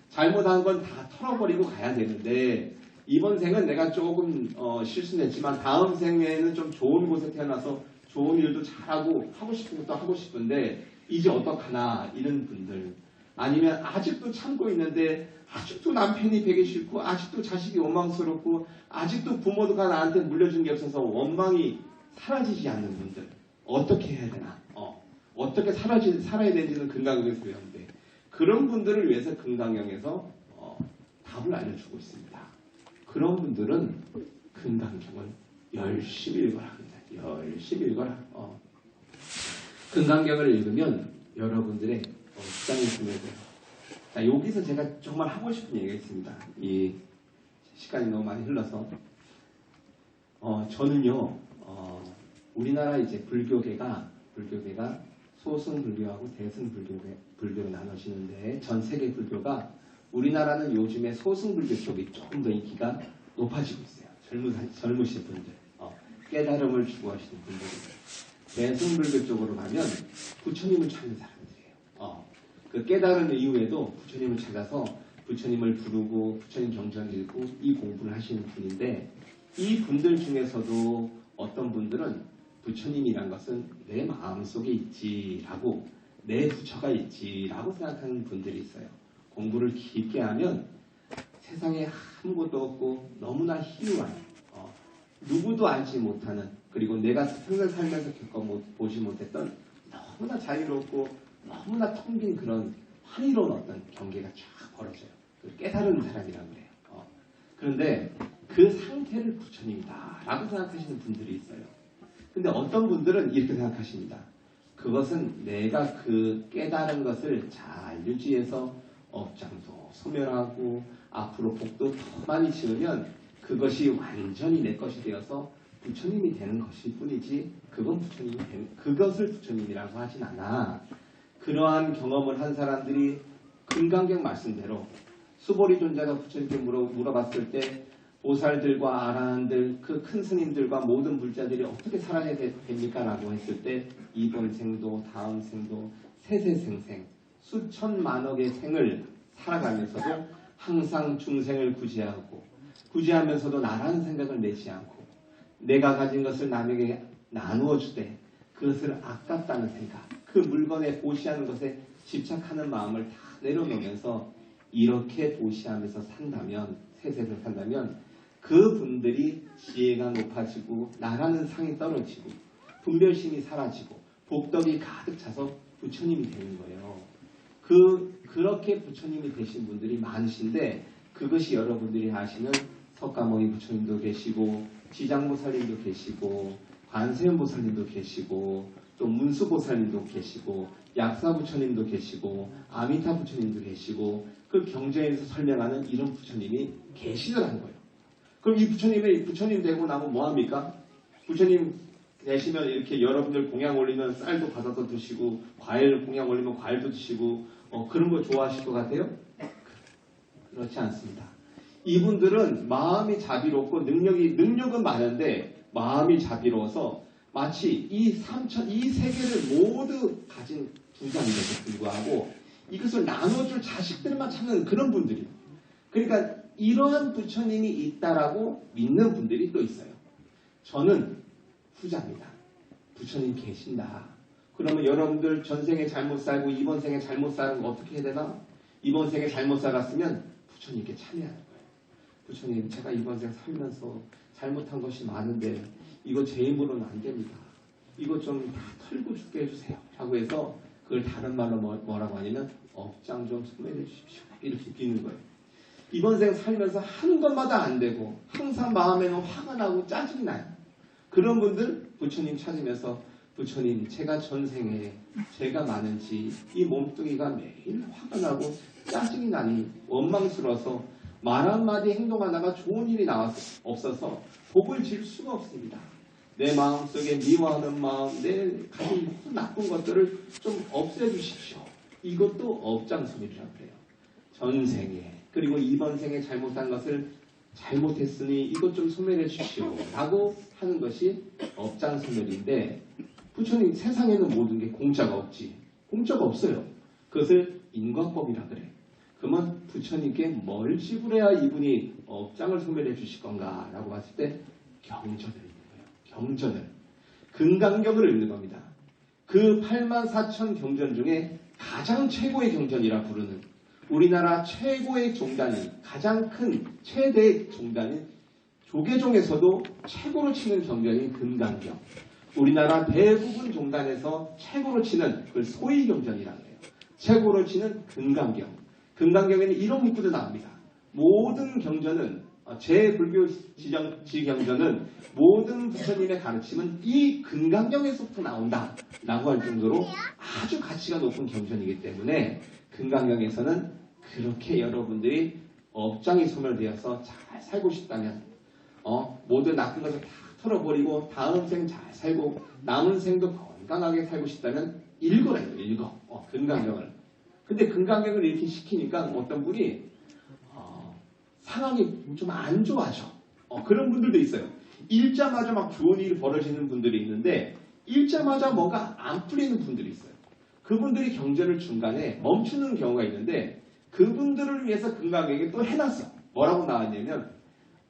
잘못한 건 다 털어버리고 가야 되는데 이번 생은 내가 조금 실수했지만 다음 생에는 좀 좋은 곳에 태어나서 좋은 일도 잘하고 하고 싶은 것도 하고 싶은데 이제 어떡하나 이런 분들 아니면 아직도 참고 있는데 아직도 남편이 되게 싫고 아직도 자식이 원망스럽고 아직도 부모가 나한테 물려준 게 없어서 원망이 사라지지 않는 분들 어떻게 해야 되나? 어떻게 살아야 되는지는 금강경에서 배웠는데 그런 분들을 위해서 금강경에서 답을 알려주고 있습니다. 그런 분들은 금강경을 열심히 읽어라 합니다. 열심히 읽어라. 금강경을 읽으면 여러분들의 시장이 분해돼요. 자, 여기서 제가 정말 하고 싶은 얘기가 있습니다. 이 시간이 너무 많이 흘러서 저는요 우리나라 이제 불교계가 소승 불교하고 대승 불교로 나눠지는데 전 세계 불교가 우리나라는 요즘에 소승 불교 쪽이 조금 더 인기가 높아지고 있어요. 젊으신 분들, 깨달음을 추구하시는 분들이 대승 불교 쪽으로 가면 부처님을 찾는 사람들이에요. 그 깨달은 이후에도 부처님을 찾아서 부처님을 부르고 부처님 경전 읽고 이 공부를 하시는 분인데 이 분들 중에서도 어떤 분들은 부처님이란 것은 내 마음속에 있지라고 내 부처가 있지라고 생각하는 분들이 있어요. 공부를 깊게 하면 세상에 아무것도 없고 너무나 희유한 누구도 알지 못하는 그리고 내가 평생 살면서 겪어보지 못했던 너무나 자유롭고 너무나 텅 빈 그런 환희로운 어떤 경계가 쫙 벌어져요. 깨달은 사람이라고 그래요. 그런데 그 상태를 부처님이다 라고 생각하시는 분들이 있어요. 근데 어떤 분들은 이렇게 생각하십니다. 그것은 내가 그 깨달은 것을 잘 유지해서 업장도 소멸하고 앞으로 복도 더 많이 지으면 그것이 완전히 내 것이 되어서 부처님이 되는 것일 뿐이지 그것을 부처님이라고 하진 않아. 그러한 경험을 한 사람들이 금강경 말씀대로 수보리 존자가 부처님께 물어봤을 때 보살들과 아라한들, 그 큰 스님들과 모든 불자들이 어떻게 살아야 됩니까? 라고 했을 때 이번 생도 다음 생도 세세생생 수천만억의 생을 살아가면서도 항상 중생을 구제하면서도 나라는 생각을 내지 않고 내가 가진 것을 남에게 나누어 주되 그것을 아깝다는 생각, 그 물건에 보시하는 것에 집착하는 마음을 다 내려놓으면서 이렇게 보시하면서 산다면, 세세를 산다면 그분들이 지혜가 높아지고 나라는 상이 떨어지고 분별심이 사라지고 복덕이 가득 차서 부처님이 되는 거예요. 그렇게 부처님이 되신 분들이 많으신데 그것이 여러분들이 아시는 석가모니 부처님도 계시고 지장보살님도 계시고 관세음보살님도 계시고 또 문수보살님도 계시고 약사부처님도 계시고 아미타 부처님도 계시고 그 경전에서 설명하는 이런 부처님이 계시더라는 거예요. 그럼 이 부처님 되고 나면 뭐합니까? 부처님 되시면 이렇게 여러분들 공양 올리면 쌀도 받아서 드시고 과일 공양 올리면 과일도 드시고 그런 거 좋아하실 것 같아요? 그렇지 않습니다. 이분들은 마음이 자비롭고 능력은 많은데 마음이 자비로워서 마치 이 세계를 모두 가진 부자인데도 불구하고 이것을 나눠줄 자식들만 찾는 그런 분들이에요. 그러니까 이러한 부처님이 있다라고 믿는 분들이 또 있어요. 저는 후자입니다. 부처님 계신다. 그러면 여러분들 전생에 잘못 살고 이번 생에 잘못 사는 거 어떻게 해야 되나? 이번 생에 잘못 살았으면 부처님께 참여하는 거예요. 부처님, 제가 이번 생 살면서 잘못한 것이 많은데 이거 제 힘으로는 안 됩니다. 이거 좀 다 털고 죽게 해주세요. 라고 해서 그걸 다른 말로 뭐라고 하냐면 업장 좀 소멸해 주십시오. 이렇게 비는 거예요. 이번 생 살면서 하는 것마다 안 되고 항상 마음에는 화가 나고 짜증이 나요. 그런 분들 부처님 찾으면서 부처님, 제가 전생에 죄가 많은지 이 몸뚱이가 매일 화가 나고 짜증이 나니 원망스러워서 말 한마디 행동 하나가 좋은 일이 없어서 복을 질 수가 없습니다. 내 마음속에 미워하는 마음, 내 가진 모든 나쁜 것들을 좀 없애주십시오. 이것도 업장소멸이라고 해요. 전생에 그리고 이번 생에 잘못한 것을 잘못했으니 이것 좀 소멸해 주십시오. 라고 하는 것이 업장소멸인데 부처님 세상에는 모든 게 공짜가 없지. 공짜가 없어요. 그것을 인과법이라 그래. 그러면 부처님께 뭘 지불해야 이분이 업장을 소멸해 주실 건가 라고 봤을 때 경전을 읽는 거예요. 경전을. 금강경을 읽는 겁니다. 그 84,000 경전 중에 가장 최고의 경전이라 부르는 우리나라 최고의 종단이 가장 큰 최대의 종단인 조계종에서도 최고로 치는 경전인 금강경. 우리나라 대부분 종단에서 최고로 치는 그걸 소위경전이라고 해요. 최고로 치는 금강경. 금강경에는 이런 문구도 나옵니다. 모든 경전은 제 불교 지경전은 모든 부처님의 가르침은 이 금강경에서부터 나온다 라고 할 정도로 아주 가치가 높은 경전이기 때문에 금강경에서는 그렇게 여러분들이 업장이 소멸되어서 잘 살고 싶다면 모든 나쁜 것을 다 털어버리고 다음 생 잘 살고 남은 생도 건강하게 살고 싶다면 읽어라요. 읽어. 금강경을. 근데 금강경을 이렇게 시키니까 어떤 분이 상황이 좀 안 좋아져. 그런 분들도 있어요. 읽자마자 막 좋은 일이 벌어지는 분들이 있는데 읽자마자 뭔가 안 풀리는 분들이 있어요. 그분들이 경전을 중간에 멈추는 경우가 있는데 그분들을 위해서 금강경에 또 해놨어. 뭐라고 나왔냐면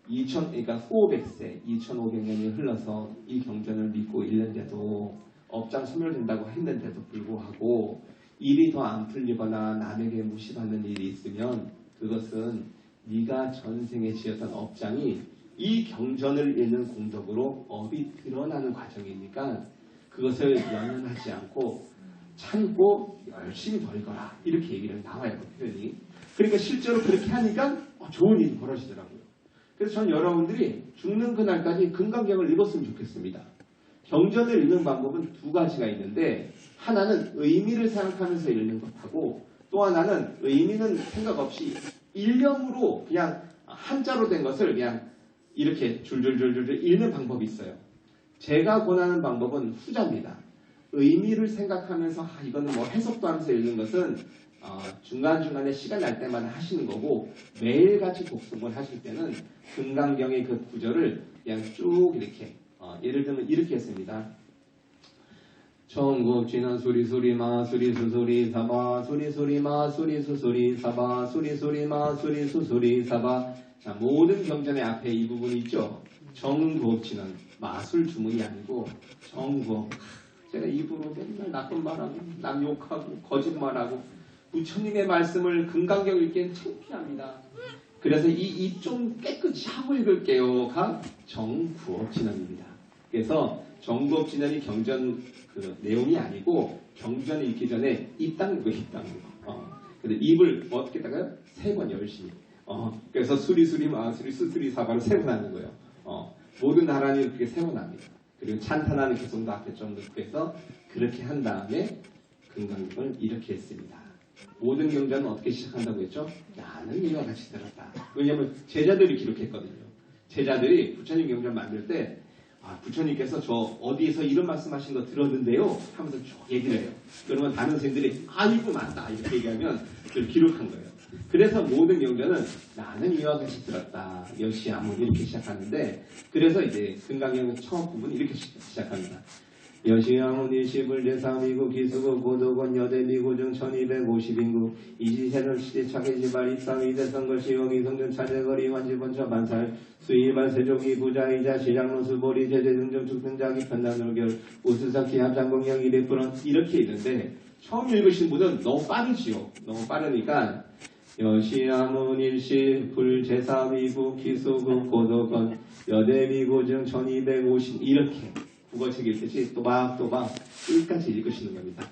그러니까 후오백세 2500년이 흘러서 이 경전을 믿고 읽는데도 업장 소멸된다고 했는데도 불구하고 일이 더 안 풀리거나 남에게 무시받는 일이 있으면 그것은 네가 전생에 지었던 업장이 이 경전을 읽는 공덕으로 업이 드러나는 과정이니까 그것을 연연하지 않고 참고 열심히 벌거라. 이렇게 얘기를 나와요. 그 표현이. 그러니까 실제로 그렇게 하니까 좋은 일이 벌어지더라고요. 그래서 전 여러분들이 죽는 그날까지 금강경을 읽었으면 좋겠습니다. 경전을 읽는 방법은 두 가지가 있는데 하나는 의미를 생각하면서 읽는 것하고 또 하나는 의미는 생각 없이 일념으로 그냥 한자로 된 것을 그냥 이렇게 줄줄줄줄 읽는 방법이 있어요. 제가 권하는 방법은 후자입니다. 의미를 생각하면서 이거는 뭐 해석도 하면서 읽는 것은 중간중간에 시간 날 때마다 하시는 거고 매일같이 독송을 하실 때는 금강경의 그 구절을 그냥 쭉 이렇게 예를 들면 이렇게 했습니다. 천국 진한 수리 수리 마 수리 수수리 사바 수리 수리 마 수리 수수리 사바 수리 수리 마 수리 수수리 사바. 자, 모든 경전의 앞에 이 부분 있죠. 정구업치는 마술 주문이 아니고 정구업. 제가 입으로 맨날 나쁜 말하고 남 욕하고 거짓말하고 부처님의 말씀을 금강경 읽기엔 창피합니다. 그래서 이 입 좀 깨끗이 하고 읽을게요가 정구업진언입니다. 그래서 정구업진언이 경전 그 내용이 아니고 경전을 읽기 전에 입 닦는 거, 입 닦는 거. 근데 입을 어떻게 닦아요? 3번 열심히. 그래서 수리수리 마수리 수수리 사바를 3번 하는 거예요. 모든 나라는 그렇게 3번 합니다. 그리고 찬탄하는 개성도 앞에 좀 넣고 해서 그렇게 한 다음에 금강경을 이렇게 했습니다. 모든 경전은 어떻게 시작한다고 했죠? 나는 이와 같이 들었다. 왜냐하면 제자들이 기록했거든요. 제자들이 부처님 경전 만들 때 부처님께서 저 어디에서 이런 말씀하신 거 들었는데요 하면서 쭉 얘기를 해요. 그러면 다른 선생들이 이거 맞다 이렇게 얘기하면 그걸 기록한 거예요. 그래서 모든 경전은 나는 이와 같이 들었다. 여시아문 이렇게 시작하는데 그래서 이제 금강경 처음 부분 이렇게 시작합니다. 여시아문 일시불 제3이구 기수구 고도건 여대미고중 1250인구 이지세는 시대차계지발 입상 이대성걸 시용 이성준 차제거리 환지번처 반살 수일반 세종이 부자이자 시장로수 보리 제재등정 축등자기 편단놀결 우수사키 합장공영 200% 이렇게 있는데 처음 읽으신 분은 너무 빠르지요. 너무 빠르니까 여시아문 일시 불 제3이구 기수구 고도건 여대미고중 1250 이렇게 국어책 읽듯이 또박또박 끝까지 읽으시는 겁니다.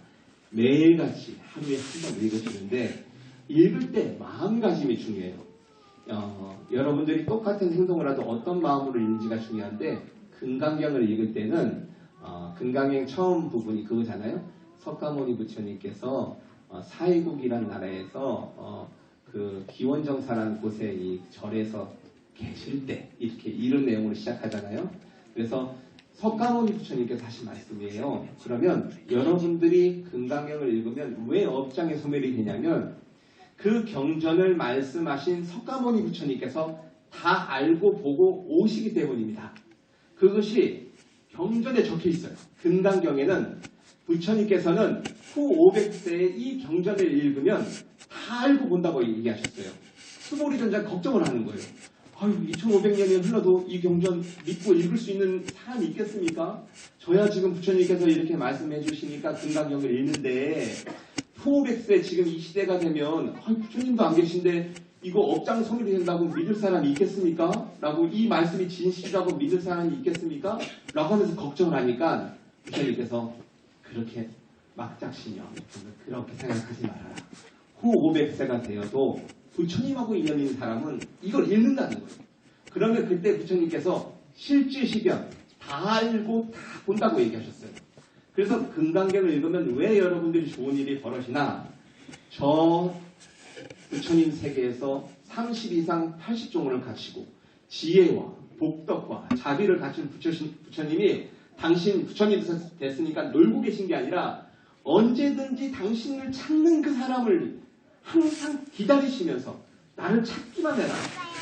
매일같이 하루에 한 번 읽으시는데 읽을 때 마음가짐이 중요해요. 여러분들이 똑같은 행동을 해도 어떤 마음으로 읽는지가 중요한데 금강경을 읽을 때는 금강경 처음 부분이 그거잖아요. 석가모니 부처님께서 사이국이란 나라에서 그 기원정사라는 곳에 이 절에서 계실 때 이렇게 이런 내용으로 시작하잖아요. 그래서 석가모니 부처님께서 하신 말씀이에요. 그러면 여러분들이 금강경을 읽으면 왜 업장에 소멸이 되냐면 그 경전을 말씀하신 석가모니 부처님께서 다 알고 보고 오시기 때문입니다. 그것이 경전에 적혀 있어요. 금강경에는 부처님께서는 후 500세에 이 경전을 읽으면 다 알고 본다고 얘기하셨어요. 수보리전자 걱정을 하는 거예요. 2500년이 흘러도 이 경전 믿고 읽을 수 있는 사람이 있겠습니까? 저야 지금 부처님께서 이렇게 말씀해 주시니까 금강경을 읽는데 후 500세 지금 이 시대가 되면 부처님도 안 계신데 이거 업장 소멸이 된다고 믿을 사람이 있겠습니까? 라고 이 말씀이 진실이라고 믿을 사람이 있겠습니까? 라고 하면서 걱정을 하니까 부처님께서 그렇게 막작신형 그렇게 생각하지 말아라. 후 500세가 되어도 부처님하고 인연 있는 사람은 이걸 읽는다는 거예요. 그러면 그때 부처님께서 실지시변 다 알고 다 본다고 얘기하셨어요. 그래서 금강경을 읽으면 왜 여러분들이 좋은 일이 벌어지나? 저 부처님 세계에서 30 이상 80종을 갖추고 지혜와 복덕과 자비를 갖춘 부처님이 당신 부처님 됐으니까 놀고 계신 게 아니라 언제든지 당신을 찾는 그 사람을 항상 기다리시면서 나를 찾기만 해라.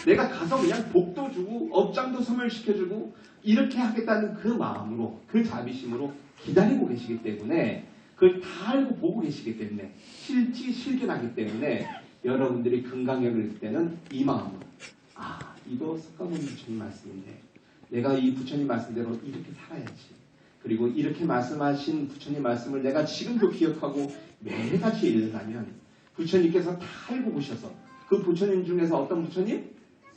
내가 가서 그냥 복도 주고 업장도 소멸시켜주고 이렇게 하겠다는 그 마음으로 그 자비심으로 기다리고 계시기 때문에 그걸 다 알고 보고 계시기 때문에 실질실견하기 때문에 여러분들이 금강경을 읽을 때는 이 마음으로 이거 석가모니 부처님 말씀인데 내가 이 부처님 말씀대로 이렇게 살아야지. 그리고 이렇게 말씀하신 부처님 말씀을 내가 지금도 기억하고 매일같이 읽는다면 부처님께서 다 알고 보셔서 그 부처님 중에서 어떤 부처님?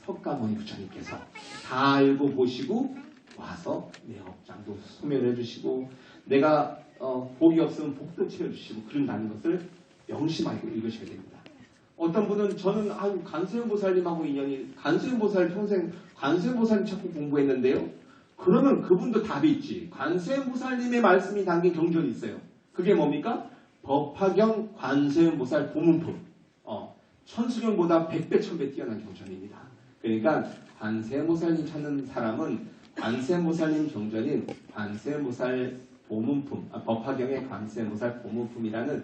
석가모니 부처님께서 다 알고 보시고 와서 내 업장도 소멸해 주시고 내가 복이 없으면 복도 채워주시고 그런다는 것을 명심하고 읽으셔야 됩니다. 어떤 분은 저는 관세음보살님하고 인연이 관세음보살 평생 관세음보살님 찾고 공부했는데요. 그러면 그분도 답이 있지. 관세음보살님의 말씀이 담긴 경전이 있어요. 그게 뭡니까? 법화경 관세음보살 보문품. 천수경보다 100배 1000배 뛰어난 경전입니다. 그러니까 관세음보살님 찾는 사람은 관세음보살님 경전인 관세음보살 보문품, 법화경의 관세음보살 보문품이라는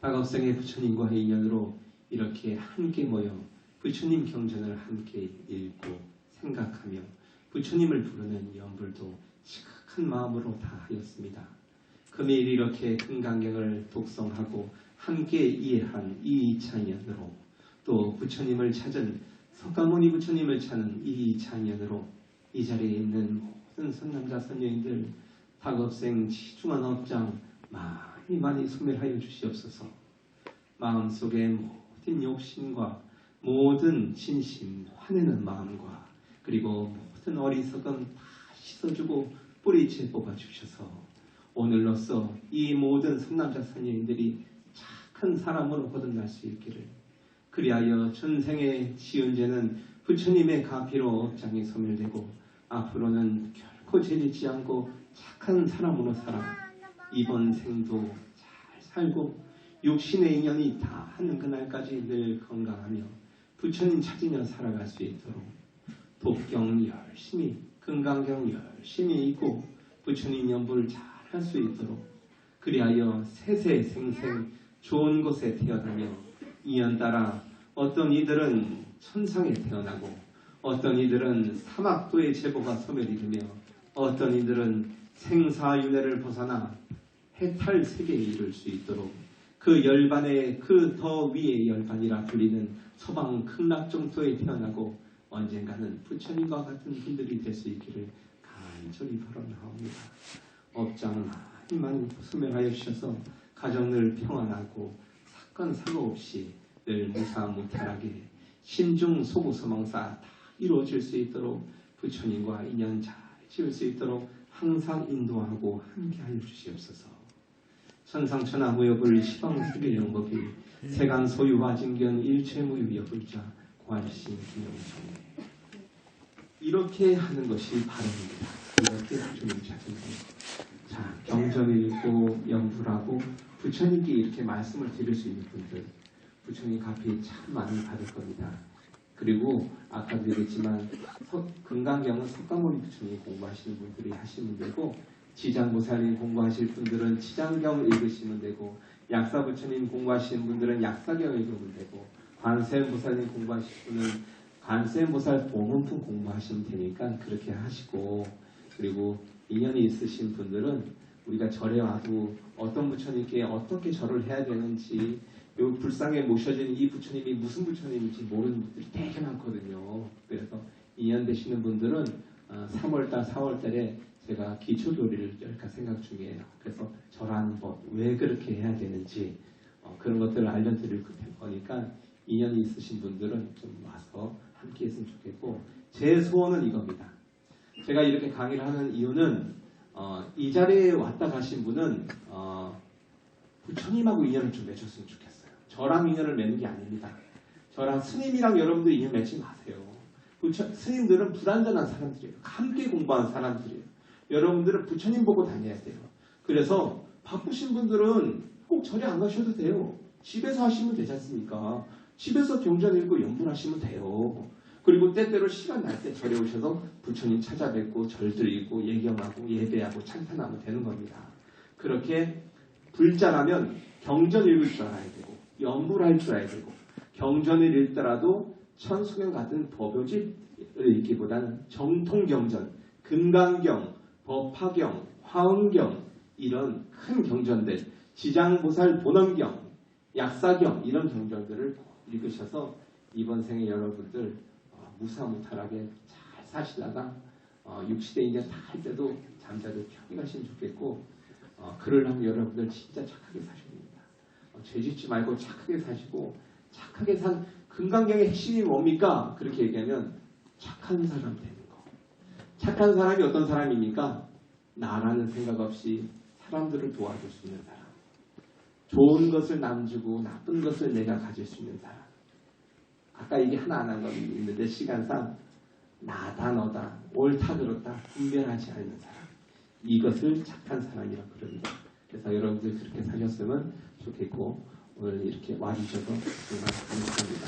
박업생의 부처님과의 인연으로 이렇게 함께 모여 부처님 경전을 함께 읽고 생각하며 부처님을 부르는 연불도 시각한 마음으로 다 하였습니다. 금일 이렇게 금강경을 독성하고 함께 이해한 이 2차 인연으로 또 부처님을 찾은 석가모니 부처님을 찾는 이 2차 인연으로 이 자리에 있는 모든 선남자 선녀인들 박업생 지중한 업장 많이 소멸하여 주시옵소서. 마음속에 모든 욕심과 모든 진심 화내는 마음과 그리고 모든 어리석음 다 씻어주고 뿌리채 뽑아주셔서 오늘로써 이 모든 선남자 선녀인들이 착한 사람으로 거듭날 수 있기를, 그리하여 전생에 지은 죄는 부처님의 가피로 업장이 소멸되고 앞으로는 결코 죄짓지 않고 착한 사람으로 살아 이번 생도 잘 살고 육신의 인연이 다 하는 그날까지 늘 건강하며 부처님 찾으며 살아갈 수 있도록 법경 열심히 금강경 열심히 읽고 부처님 연불 잘 할 수 있도록, 그리하여 세세생생 좋은 곳에 태어나며 인연 따라 어떤 이들은 천상에 태어나고 어떤 이들은 사막도의 제보가 소멸이 되며 어떤 이들은 생사윤회를 벗어나 해탈 세계에 이를 수 있도록 그 열반의 그 더 위의 열반이라 불리는 서방 극락정토에 태어나고 언젠가는 부처님과 같은 분들이 될 수 있기를 간절히 바라옵니다. 업장 많이 소멸하여 주셔서 가정을 평안하고 사건 사고 없이 늘 무사무탈하게 심중 소구소망사 다 이루어질 수 있도록 부처님과 인연 잘 지을 수 있도록 항상 인도하고 함께하여 주시옵소서. 천상천하무여불 시방세계영법이 세간 소유와 진견 일체무유 여불자 관심 기념성에 이렇게 하는 것이 바람입니다. 이렇게 부처님 찾은 것. 자, 경전을 읽고 연불하고 부처님께 이렇게 말씀을 드릴 수 있는 분들 부처님 가피 참 많이 받을 겁니다. 그리고 아까도 얘기했지만 금강경은 석가모니 부처님 공부하시는 분들이 하시면 되고 지장보살님 공부하실 분들은 지장경 읽으시면 되고 약사부처님 공부하시는 분들은 약사경 읽으면 되고 관세음보살님 공부하실 분은 관세음보살 보문품 공부하시면 되니까 그렇게 하시고, 그리고 인연이 있으신 분들은 우리가 절에 와도 어떤 부처님께 어떻게 절을 해야 되는지 요 불상에 모셔진 이 부처님이 무슨 부처님인지 모르는 분들이 되게 많거든요. 그래서 인연 되시는 분들은 3월달 4월달에 제가 기초교리를 열까 생각 중이에요. 그래서 절하는 법, 왜 그렇게 해야 되는지 그런 것들을 알려드릴 거니까 인연이 있으신 분들은 좀 와서 함께 했으면 좋겠고, 제 소원은 이겁니다. 제가 이렇게 강의를 하는 이유는 이 자리에 왔다 가신 분은 부처님하고 인연을 좀 맺었으면 좋겠어요. 저랑 인연을 맺는 게 아닙니다. 저랑 스님이랑 여러분들 인연 맺지 마세요. 스님들은 불완전한 사람들이에요. 함께 공부한 사람들이에요. 여러분들은 부처님 보고 다녀야 돼요. 그래서 바쁘신 분들은 꼭 절에 안 가셔도 돼요. 집에서 하시면 되지 않습니까? 집에서 경전 읽고 연불하시면 돼요. 그리고 때때로 시간 날 때 절에 오셔서 부처님 찾아뵙고 절 드리고 예경하고 예배하고 찬탄하면 되는 겁니다. 그렇게 불자라면 경전 읽을 줄 알아야 되고 연불할 줄 알아야 되고, 경전을 읽더라도 천수경 같은 법요집을 읽기보다는 정통경전, 금강경, 법화경, 화엄경 이런 큰 경전들, 지장보살 본원경, 약사경 이런 경전들을 읽으셔서 이번 생에 여러분들 무사무탈하게 잘 사시다가 60대 이제 다 할 때도 잠자리 편히 가시면 좋겠고, 그러려면 여러분들 진짜 착하게 사셔야 됩니다. 죄짓지 말고 착하게 사시고, 착하게 산 금강경의 핵심이 뭡니까? 그렇게 얘기하면 착한 사람 되는 거. 착한 사람이 어떤 사람입니까? 나라는 생각 없이 사람들을 도와줄 수 있는 사람. 좋은 것을 남주고 나쁜 것을 내가 가질 수 있는 사람. 아까 얘기 하나 안 한 건 있는데 시간상 나다 너다 옳다 그렇다 분별하지 않는 사람, 이것을 착한 사람이라고 그럽니다. 그래서 여러분들 그렇게 사셨으면 좋겠고, 오늘 이렇게 와주셔서 정말 감사합니다.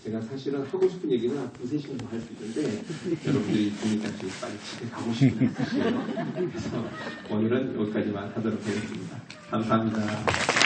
제가 사실은 하고 싶은 얘기는 한 2-3시간 더 할 수 있는데 여러분들이 보니까 지금 빨리 집에 가고 싶어요. 그래서 오늘은 여기까지만 하도록 하겠습니다. 감사합니다.